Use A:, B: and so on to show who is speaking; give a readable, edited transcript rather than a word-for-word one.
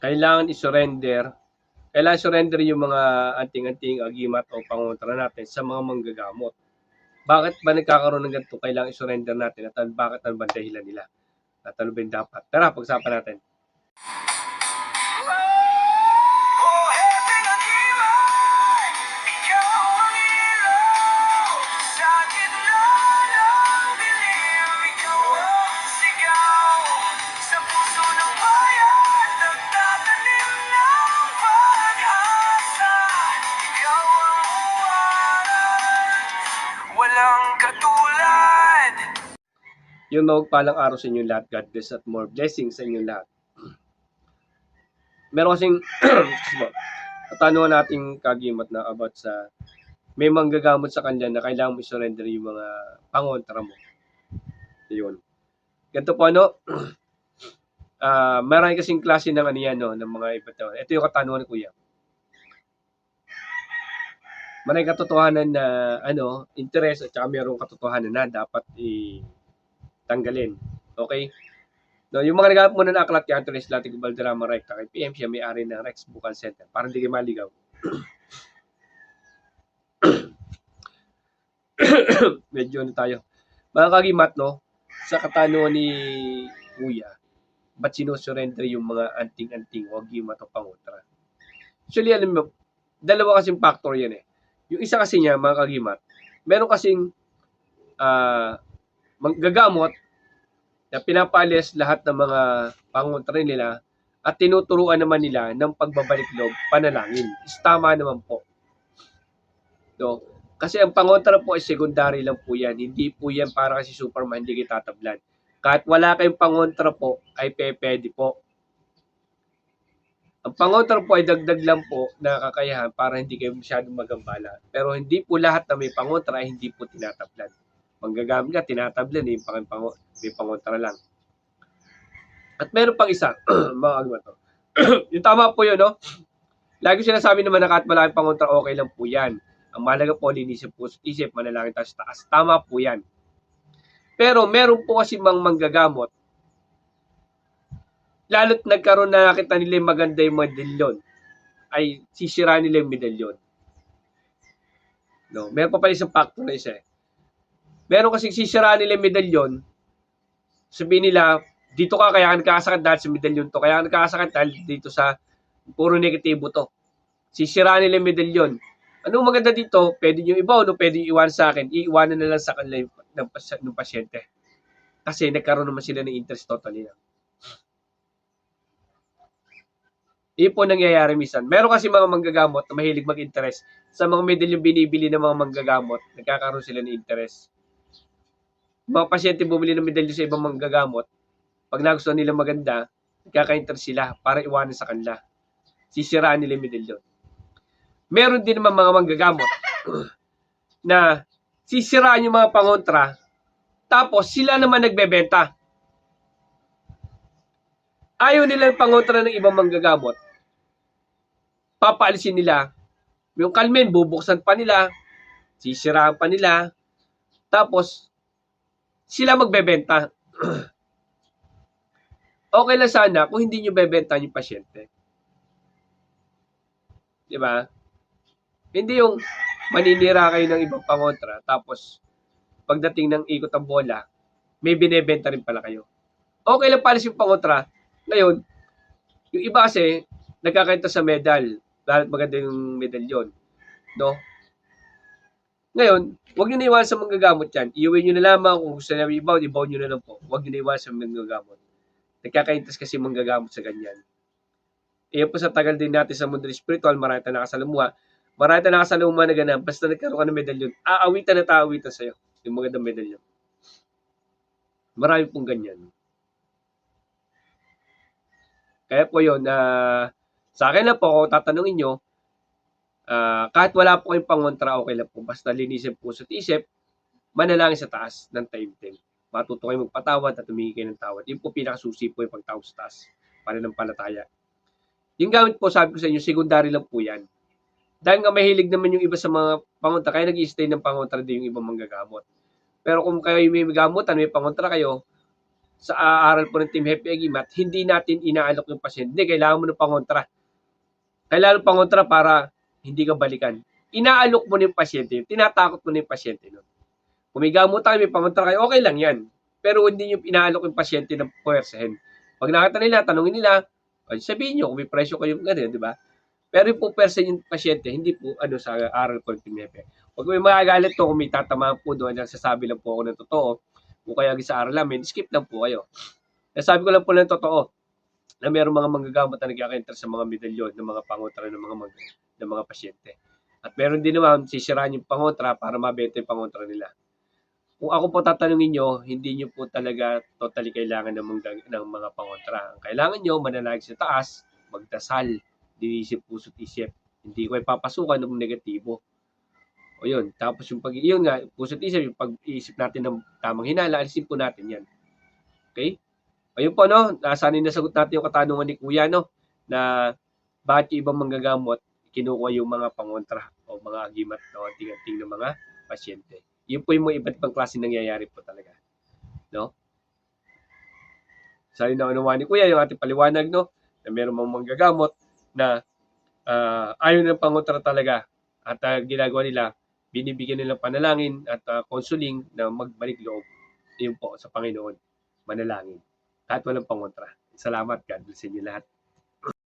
A: kailangan i-surrender. Kailangan surrender yung mga anting-anting agimat o pangontra natin sa mga manggagamot. Bakit ba nagkakaroon ng ganito? Kailangan i-surrender natin at bakit ano ba dahilan nila? At ano ba yung dapat? Tara, pag-usapan natin. Yung mapagpalang araw sa inyong lahat. God bless at more blessings sa inyong lahat. Meron kasing katanungan nating kagimat na about sa may manggagamot sa kanya na kailangan mo i-surrender yung mga pangontra mo. Yun. Ganito po marami kasing klase ng ano yan, no, ng mga iba't iba. Ito yung katanungan ni Kuya. Maraming katotohanan na interest at saka mayroong katotohanan na dapat tanggalin. Okay? No, yung mga nagamit muna na aklat kay Anthony Slatic Valderrama Recta kay PM, siya may-ari ng Rex Bukal Center. Para hindi kayo maligaw. Medyo tayo. Mga kagimat, no? Sa katanungan ni Kuya, ba't sinusurrender yung mga anting-anting o agimat o pangontra? Actually, alam mo, dalawa kasing factor yan eh. Yung isa kasi niya, mga kagimat, meron kasing gagamot na pinapalis lahat ng mga pangontra nila at tinuturuan naman nila ng pagbabalik loob, panalangin. Tama naman po. No? Kasi ang pangontra po ay secondary lang po yan. Hindi po yan para kasi Superman, hindi kayo tatablan. Kahit wala kayong pangontra po, ay pwede po. Ang pangontra po ay dagdag lang po na kakayahan para hindi kayo masyadong magambala. Pero hindi po lahat na may pangontra ay hindi po tinatablan. Manggagamit ka, tinatablan, may pangontra lang. At meron pang isa, mga agmato. Yung tama po yun, no? Lagi sinasabi naman na kahit malaking pangontra, okay lang po yan. Ang mahalaga po, linisip po sa isip, manalangin tayo sa taas. Tama po yan. Pero meron po kasi manggagamot, lalo't nagkaroon na nakita nila yung maganda yung medalyon, ay sisira nila yung medalyon. No, meron pa pala isang factor na isa eh. Meron kasi sisira nila yung medalyon, sabihin nila, dito ka kaya nakakasakit dahil sa medalyon to, kaya nakakasakit dahil dito sa puro negatibo to. Sisira nila yung medalyon. Anong maganda dito? Pwede nyo iba, no? Pwede iwan sa akin. Iiwanan na lang sa kanila ng pasyente. Kasi nagkaroon naman sila ng interest totally na. Iyon po nangyayari minsan. Meron kasi mga manggagamot na mahilig mag-interest. Sa mga medalyong binibili ng mga manggagamot, nagkakaroon sila ng interest. Mga pasyente bumili ng medalyo sa ibang manggagamot, pag nagustuhan nila maganda, nagkaka-interest sila para iwanan sa kanila. Sisiraan nila yung medalyo. Meron din naman mga manggagamot na sisiraan yung mga pangontra, tapos sila naman nagbebenta. Ayaw nila yung pangontra ng ibang manggagamot. Papaalisin nila. Yung kalmen, bubuksan pa nila, sisiraan pa nila, tapos sila magbebenta. Okay lang sana kung hindi nyo bebenta yung pasyente. Di ba? Hindi yung maninira kayo ng ibang pangontra, tapos pagdating ng ikot ang bola, may binebenta rin pala kayo. Okay lang pala yung pangontra. Ngayon, yung iba kasi, nagkakainta sa medal, dahil maganda yung medalyon. No? Ngayon, huwag nyo na iwan sa manggagamot yan. Iuwi nyo na lamang kung gusto nyo ibaw nyo na lang po. Huwag nyo na iwan sa manggagamot. Nagkakaintas kasi manggagamot sa ganyan. Iyan po sa tagal din natin sa mundo spiritual, marami tayong nakasalamuha. Marami tayong nakasalamuha na ganun. Basta nagkaroon ka ng medalyon, aawitan na taawitan sa'yo. Yung magandang medalyon. Marami pong ganyan. Kaya po yun, sa akin lang po, kung tatanungin nyo, kahit wala po kayong pangontra, okay lang po. Basta linisin po sa isip, manalangin sa taas ng taimtim. Matuto kayo magpatawad at humingi kayo ng tawad. Yun po pinakasusi po yung pagtawad sa taas. Pananampalataya. Yung gamit po, sabi ko sa inyo, secondary lang po yan. Dahil nga mahilig naman yung iba sa mga pangontra, kaya nag-i-stay ng pangontra din yung ibang manggagamot. Pero kung kayo may gamutan, may pangontra kayo, sa aral po ng Team Happy Agimat, hindi natin inaalok yung pasyente. Hindi, kailangan mo ng pangontra. Kailangan ng pangontra para hindi ka balikan. Inaalok mo ng pasyente, tinatakot mo ng pasyente. No? Kung may gamot tayo, may pangontra kayo, okay lang yan. Pero hindi yung inaalok yung pasyente ng puwersahin. Pag nakita nila, tanongin nila, sabihin nyo kung may presyo kayo, ganyan, di ba? Pero yung po person yung pasyente, hindi po sa aral ko ng Team Happy. Pag may magagalit to, kung may tatamaan po doon, sasabi lang po ako ng totoo, kung kaya sa aral namin, skip lang po kayo. Sabi ko lang po ng totoo, na mayroong mga manggagamot na nag-enter sa mga medalyon ng mga pangontra ng mga pasyente. At meron din naman, sisiraan yung pangontra para mabenta yung pangontra nila. Kung ako po tatanungin nyo, hindi nyo po talaga totally kailangan ng mga pangontra. Ang kailangan nyo, manalangin sa taas, magdasal, dinisip puso't isip. Hindi ko ipapasukan ng negatibo. O yun. Tapos yun nga, puso't isip, yung pag-iisip natin ng tamang hinala, alisin po natin yan. Okay? Ayun po, no? Sana nasagot natin yung katanungan ni Kuya, no? Na bakit yung ibang manggagamot, kinukuha yung mga pangontra o mga agimat o anting-anting ng mga pasyente. Yun po yung mga iba't ibang klase nangyayari po talaga. No? Sana naunawa ni Kuya yung ating paliwanag, no? Na meron mga manggagamot na ayaw ng pangontra talaga. At ginagawa nila, binibigyan nila panalangin at counseling na magbalik loob. Yun po sa Panginoon. Manalangin. Kahit walang pangontra. Salamat. God bless inyo lahat.